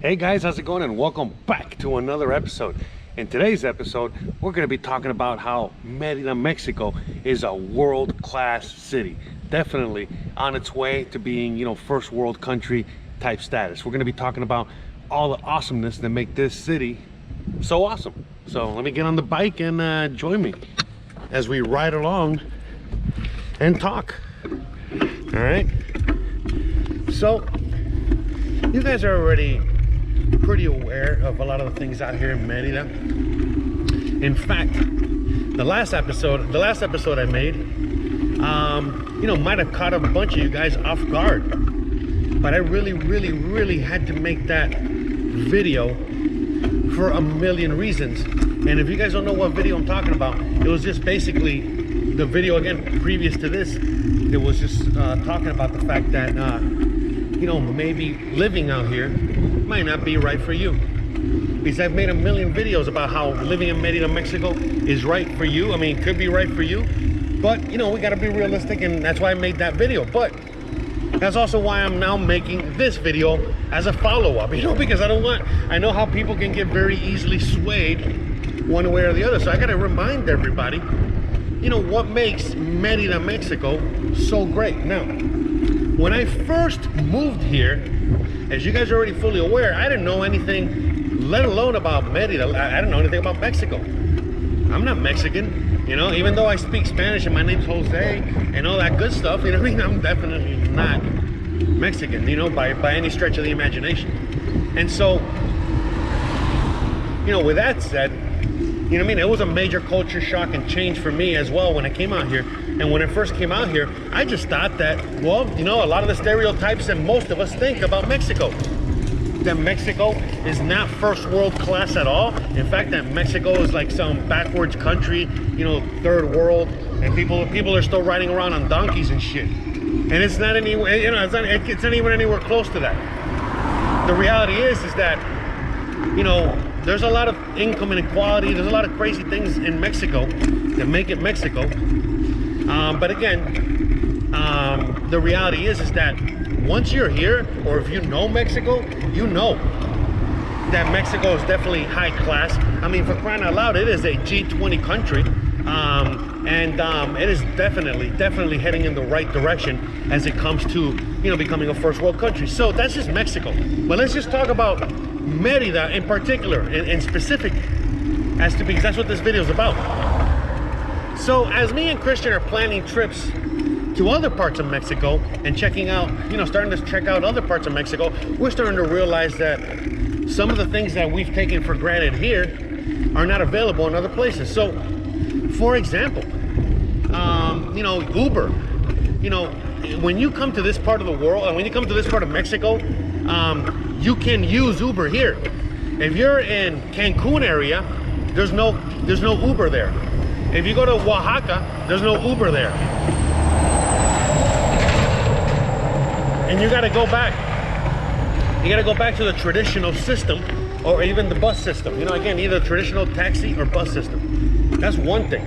Hey guys, how's it going? And welcome back to another episode. In today's episode, we're going to be talking about how Merida, Mexico is a world-class city. Definitely on its way to being, first world country type status. We're going to be talking about all the awesomeness that make this city so awesome. So let me get on the bike and join me as we ride along and talk. All right. So you guys are already pretty aware of a lot of the things out here in Merida. In fact, the last episode I made, might have caught a bunch of you guys off guard, but I really had to make that video for a million reasons. And if you guys don't know what video I'm talking about, it was just basically the video again previous to this. It was just talking about the fact that maybe living out here might not be right for you. Because I've made a million videos about how living in Merida, Mexico is right for you. I mean, could be right for you, but we got to be realistic, and that's why I made that video. But that's also why I'm now making this video as a follow-up, because I know how people can get very easily swayed one way or the other. So I got to remind everybody, what makes Merida, Mexico so great. Now, when I first moved here, as you guys are already fully aware, I didn't know anything, let alone about Merida. I didn't know anything about Mexico. I'm not Mexican, even though I speak Spanish and my name's Jose and all that good stuff, I'm definitely not Mexican, by any stretch of the imagination. And so, with that said, it was a major culture shock and change for me as well when I came out here. And when I first came out here, I just thought that, well, a lot of the stereotypes that most of us think about Mexico, that Mexico is not first world class at all. In fact, that Mexico is like some backwards country, third world, and people are still riding around on donkeys and shit. And it's not anywhere, it's not even anywhere close to that. The reality is that, there's a lot of income inequality. There's a lot of crazy things in Mexico that make it Mexico. But again, the reality is that once you're here, or if you know Mexico, you know that Mexico is definitely high class. I mean, for crying out loud, it is a G20 country. And it is definitely heading in the right direction as it comes to, becoming a first world country. So that's just Mexico. But let's just talk about Merida in particular, and specific, because that's what this video is about. So as me and Christian are planning trips to other parts of Mexico and checking out, starting to check out other parts of Mexico, we're starting to realize that some of the things that we've taken for granted here are not available in other places. So, for example, Uber. When you come to this part of the world, and when you come to this part of Mexico, you can use Uber here. If you're in Cancun area, there's no Uber there. If you go to Oaxaca, there's no Uber there. And you gotta go back to the traditional system, or even the bus system. Again, either traditional taxi or bus system. That's one thing.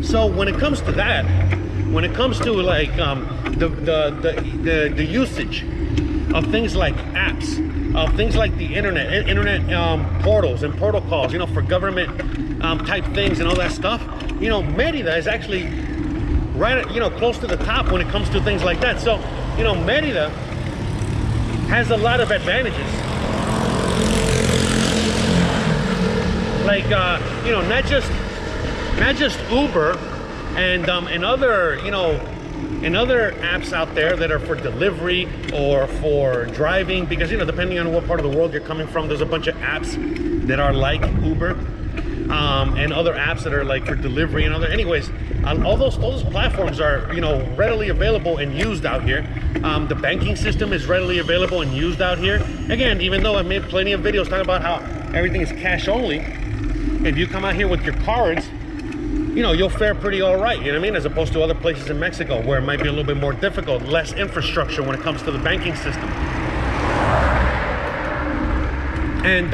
So when it comes to that, when it comes to like the usage of things like apps, of things like the internet portals and protocols, for government type things and all that stuff, Merida is actually right, close to the top when it comes to things like that. So, Merida has a lot of advantages. Like, not just Uber and other, and other apps out there that are for delivery or for driving, because depending on what part of the world you're coming from, there's a bunch of apps that are like Uber, and other apps that are like for delivery and other. Anyways, all those platforms are readily available and used out here. The banking system is readily available and used out here. Again, even though I've made plenty of videos talking about how everything is cash only, if you come out here with your cards, you'll fare pretty all right, as opposed to other places in Mexico where it might be a little bit more difficult, less infrastructure when it comes to the banking system. And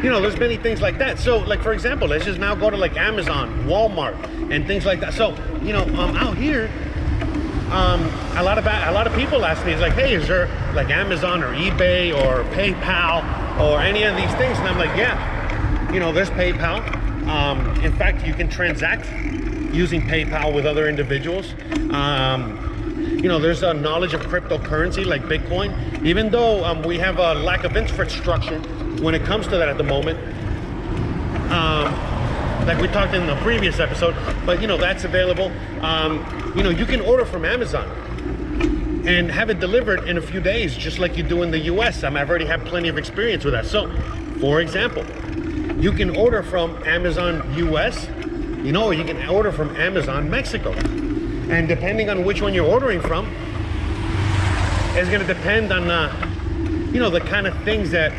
there's many things like that. So like, for example, let's just now go to like Amazon, Walmart, and things like that. So out here, a lot of people ask me, it's like, hey, is there like Amazon or eBay or PayPal or any of these things? And I'm like, yeah, you know, there's PayPal. In fact, you can transact using PayPal with other individuals. You know, there's a knowledge of cryptocurrency like Bitcoin, even though we have a lack of infrastructure when it comes to that at the moment, like we talked in the previous episode. But you know, that's available. You know, you can order from Amazon and have it delivered in a few days, just like you do in the US. I've already had plenty of experience with that. So for example, you can order from Amazon US, you know, or you can order from Amazon Mexico. And depending on which one you're ordering from, is going to depend on, you know, the kind of things that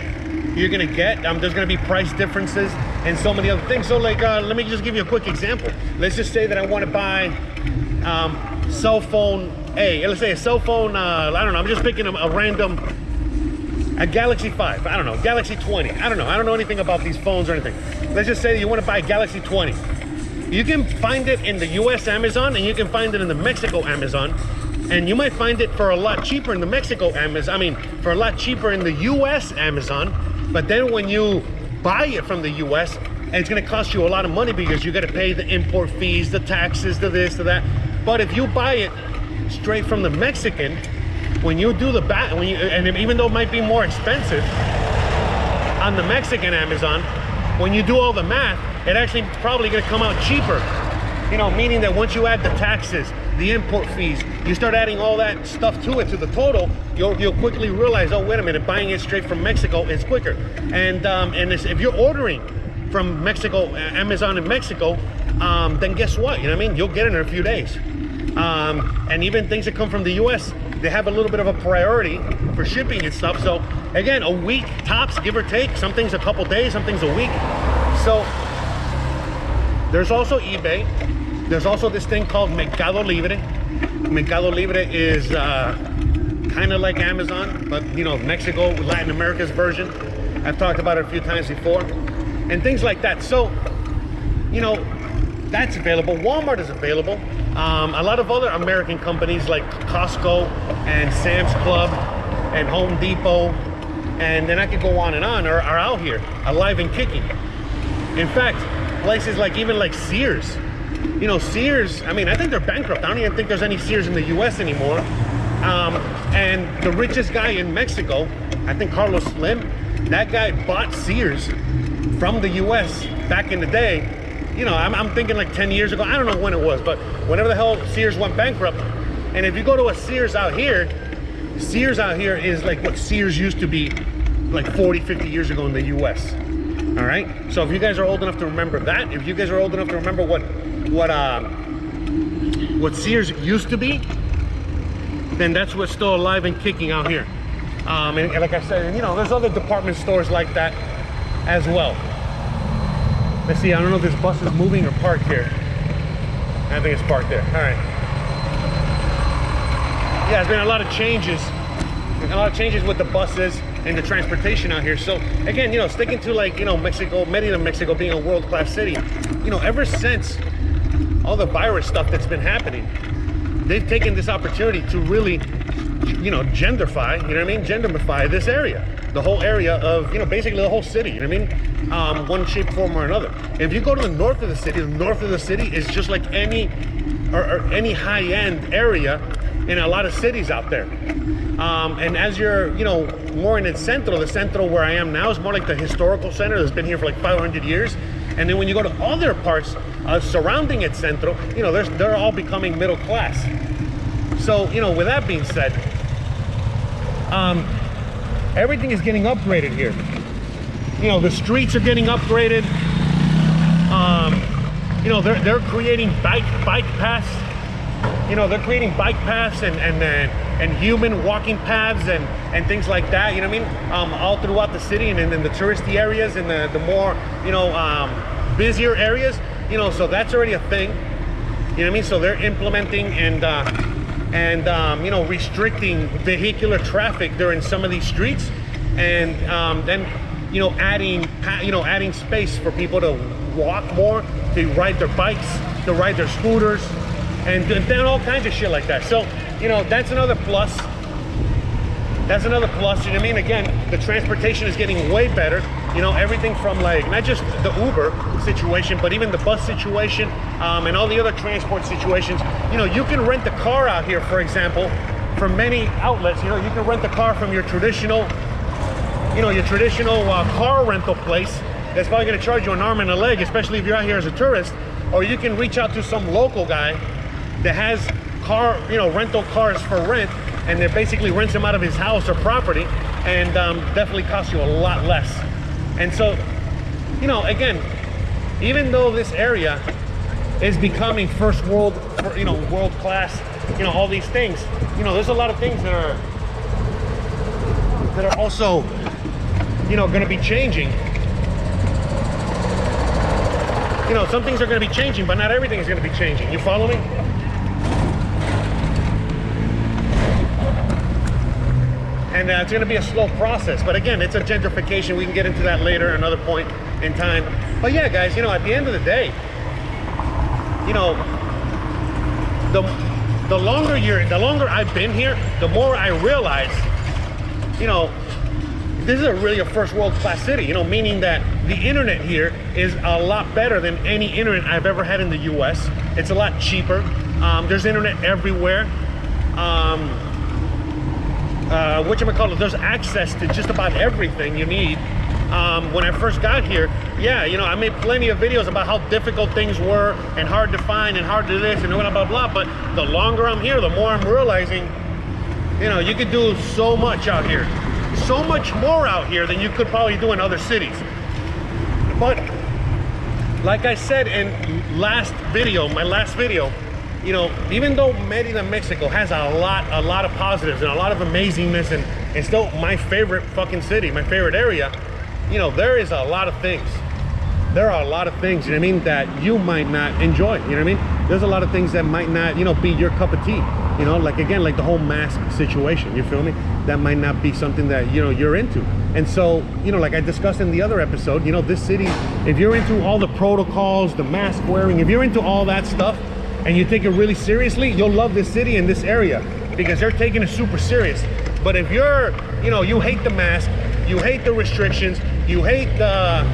you're going to get. There's going to be price differences and so many other things. So like, let me just give you a quick example. Let's just say that I want to buy cell phone A. Let's say a cell phone, I don't know, I'm just picking a random, a Galaxy 5, I don't know, Galaxy 20. I don't know anything about these phones or anything. Let's just say that you want to buy a Galaxy 20. You can find it in the US Amazon and you can find it in the Mexico Amazon, and you might find it for a lot cheaper in the Mexico Amazon, I mean for a lot cheaper in the US Amazon. But then when you buy it from the US, it's going to cost you a lot of money because you got to pay the import fees, the taxes, the this, the that. But if you buy it straight from the Mexican, when you do the and even though it might be more expensive on the Mexican Amazon, when you do all the math, it actually probably going to come out cheaper. You know, meaning that once you add the taxes, the import fees, you start adding all that stuff to it, to the total, you'll quickly realize, oh, wait a minute, buying it straight from Mexico is quicker. And if you're ordering from Mexico, Amazon in Mexico, then guess what? You know what I mean? You'll get it in a few days. And even things that come from the US, they have a little bit of a priority for shipping and stuff. So again, a week tops, give or take. Some things a couple days, some things a week. So there's also eBay. There's also this thing called Mercado Libre. Mercado Libre is kind of like Amazon, but you know, Mexico, Latin America's version. I've talked about it a few times before, and things like that. So, you know, that's available. Walmart is available. A lot of other American companies like Costco and Sam's Club and Home Depot, and then I could go on and on, are out here, alive and kicking. In fact, places like even like Sears. You know, Sears, I mean, I think they're bankrupt. I don't even think there's any Sears in the US anymore. And the richest guy in Mexico, I think Carlos Slim, that guy bought Sears from the US back in the day. You know, I'm thinking like 10 years ago. I don't know when it was, but whenever the hell Sears went bankrupt. And if you go to a Sears out here is like what Sears used to be like 40, 50 years ago in the US. All right, so if you guys are old enough to remember that, if you guys are old enough to remember what Sears used to be, then that's what's still alive and kicking out here. And like I said, you know, there's other department stores like that as well. Let's see, I don't know if this bus is moving or parked here. I think it's parked there. All right. Yeah, there's been a lot of changes with the buses and the transportation out here. So again, you know, sticking to like, you know, Mexico, Merida, Mexico being a world-class city, you know, ever since all the virus stuff that's been happening, they've taken this opportunity to really, you know, genderfy, you know what I mean? Genderify this area, the whole area of, you know, basically the whole city, you know what I mean? One shape, form or another. If you go to the north of the city is just like any high-end area in a lot of cities out there. And as you're, you know, more in the centro where I am now is more like the historical center that's been here for like 500 years. And then when you go to other parts surrounding its centro, you know, they're all becoming middle class. So, you know, with that being said, everything is getting upgraded here. You know, the streets are getting upgraded. You know, they're creating bike paths. You know, they're creating bike paths and human walking paths and things like that, you know what I mean? All throughout the city and in the touristy areas and the more, you know, busier areas, you know, so that's already a thing, you know what I mean? So they're implementing and you know, restricting vehicular traffic during some of these streets, and then, you know, adding space for people to walk more, to ride their bikes, to ride their scooters, and then all kinds of shit like that. So you know, that's another plus. That's another plus, you know what I mean? Again, the transportation is getting way better. You know, everything from like, not just the Uber situation, but even the bus situation, and all the other transport situations. You know, you can rent a car out here, for example, from many outlets. You know, you can rent a car from your traditional, you know, your traditional car rental place. That's probably gonna charge you an arm and a leg, especially if you're out here as a tourist. Or you can reach out to some local guy that has car, you know, rental cars for rent, and they basically rents them out of his house or property, and definitely costs you a lot less. And so, you know, again, even though this area is becoming first world, you know, world class, you know, all these things, you know, there's a lot of things that are also, you know, going to be changing. You know, some things are going to be changing, but not everything is going to be changing. You follow me? And it's going to be a slow process, but again, it's a gentrification. We can get into that later, another point in time. But yeah, guys, you know, at the end of the day, you know, the longer I've been here, the more I realize, you know, this is really a first world class city. You know, meaning that the internet here is a lot better than any internet I've ever had in the U.S. It's a lot cheaper. There's internet everywhere. Whatchamacallit, there's access to just about everything you need. When I first got here, yeah, you know, I made plenty of videos about how difficult things were and hard to find and hard to do this and blah, blah, blah. But the longer I'm here, the more I'm realizing, you know, you could do so much out here. So much more out here than you could probably do in other cities. But like I said in my last video, you know, even though Merida, Mexico has a lot of positives and a lot of amazingness, and it's still my favorite fucking city, my favorite area, you know, there is a lot of things. There are a lot of things, you know what I mean, that you might not enjoy, you know what I mean? There's a lot of things that might not, you know, be your cup of tea, you know, like again, like the whole mask situation, you feel me? That might not be something that, you know, you're into. And so, you know, like I discussed in the other episode, you know, this city, if you're into all the protocols, the mask wearing, if you're into all that stuff and you take it really seriously, you'll love this city and this area because they're taking it super serious. But if you're, you know, you hate the mask, you hate the restrictions, you hate the,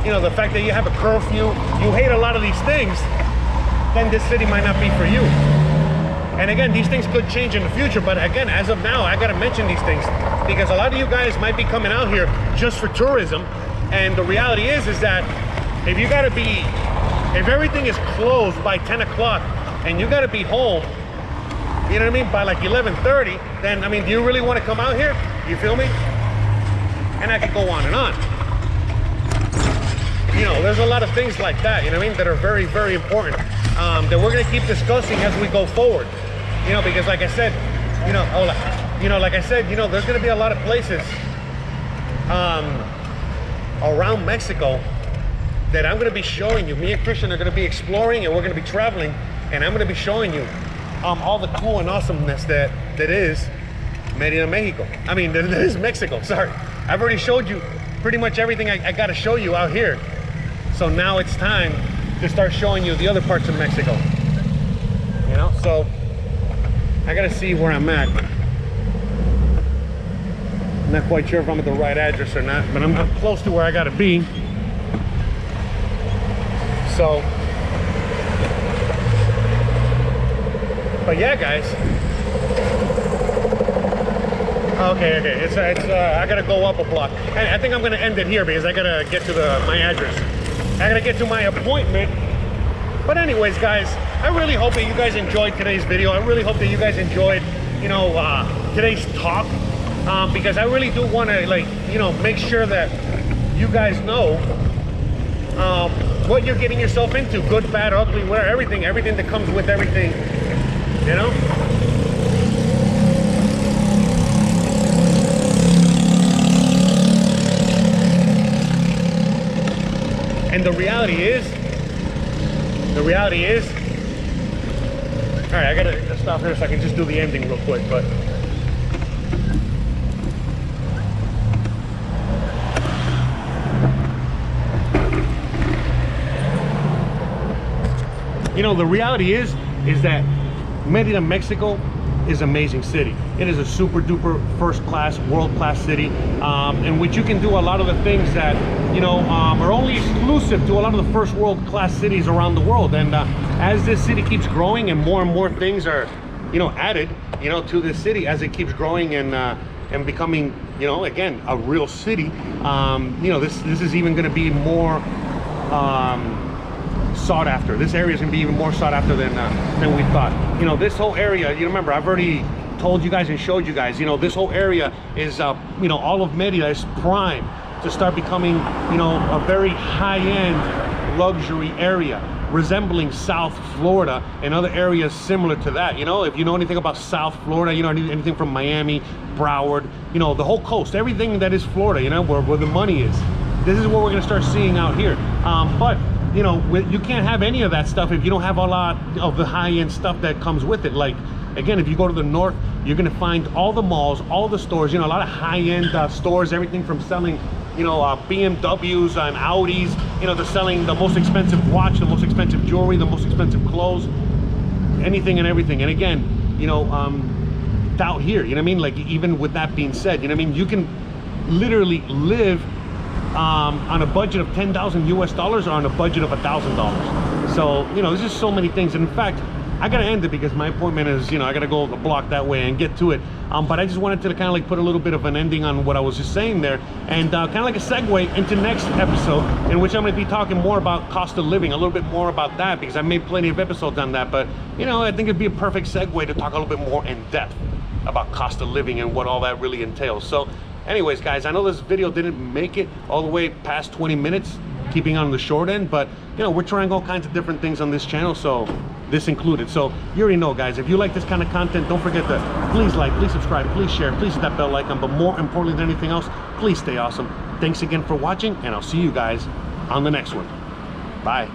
you know, the fact that you have a curfew, you hate a lot of these things, then this city might not be for you. And again, these things could change in the future, but again, as of now, I gotta mention these things because a lot of you guys might be coming out here just for tourism. And the reality is that if you gotta be, if everything is closed by 10 o'clock and you gotta be home, you know what I mean, by like 11:30, then, I mean, do you really wanna come out here? You feel me? And I could go on and on. You know, there's a lot of things like that, you know what I mean, that are very, very important, that we're gonna keep discussing as we go forward. You know, because like I said, you know, like I said, you know, there's gonna be a lot of places around Mexico that I'm gonna be showing you. Me and Christian are gonna be exploring, and we're gonna be traveling, and I'm gonna be showing you all the cool and awesomeness that is Merida, Mexico. I mean, that is Mexico, sorry. I've already showed you pretty much everything I gotta show you out here. So now it's time to start showing you the other parts of Mexico. You know, so I gotta see where I'm at. I'm not quite sure if I'm at the right address or not, but I'm close to where I gotta be. So, but yeah, guys. Okay, it's I gotta go up a block. And I think I'm gonna end it here because I gotta get to my address. I gotta get to my appointment. But anyways, guys, I really hope that you guys enjoyed today's video. I really hope that you guys enjoyed, you know, today's talk, because I really do want to, like, you know, make sure that you guys know what you're getting yourself into, good, bad, ugly, where, everything that comes with everything, you know. And the reality is, all right, I gotta stop here so I can just do the ending real quick, but you know, the reality is that Merida, Mexico is amazing city. It is a super duper first class, world class city, in which you can do a lot of the things that, you know, are only exclusive to a lot of the first world class cities around the world. And as this city keeps growing and more things are, you know, added, you know, to this city as it keeps growing and becoming, you know, again, a real city, you know, this is even going to be more sought after. This area is going to be even more sought after than we thought. You know, this whole area, you remember, I've already told you guys and showed you guys, you know, this whole area is, you know, all of Merida is prime to start becoming, you know, a very high-end luxury area, resembling South Florida and other areas similar to that. You know, if you know anything about South Florida, you know, anything from Miami, Broward, you know, the whole coast, everything that is Florida, you know, where the money is. This is what we're going to start seeing out here. But you know, you can't have any of that stuff if you don't have a lot of the high-end stuff that comes with it. Like, again, if you go to the north, you're going to find all the malls, all the stores, you know, a lot of high-end stores, everything from selling, you know, BMWs and Audis, you know, to selling the most expensive watch, the most expensive jewelry, the most expensive clothes, anything and everything. And again, you know, out here, you know what I mean? Like, even with that being said, you know what I mean? You can literally live on a budget of $10,000 US or on a budget of $1,000. So, you know, there's just so many things. And in fact, I gotta end it because my appointment is, you know, I gotta go the block that way and get to it. But I just wanted to kind of like put a little bit of an ending on what I was just saying there, and kind of like a segue into next episode, in which I'm gonna be talking more about cost of living, a little bit more about that, because I made plenty of episodes on that. But, you know, I think it'd be a perfect segue to talk a little bit more in depth about cost of living and what all that really entails. So anyways, guys, I know this video didn't make it all the way past 20 minutes, keeping on the short end, but, you know, we're trying all kinds of different things on this channel, so this included. So you already know, guys, if you like this kind of content, don't forget to please like, please subscribe, please share, please hit that bell icon, but more importantly than anything else, please stay awesome. Thanks again for watching, and I'll see you guys on the next one. Bye.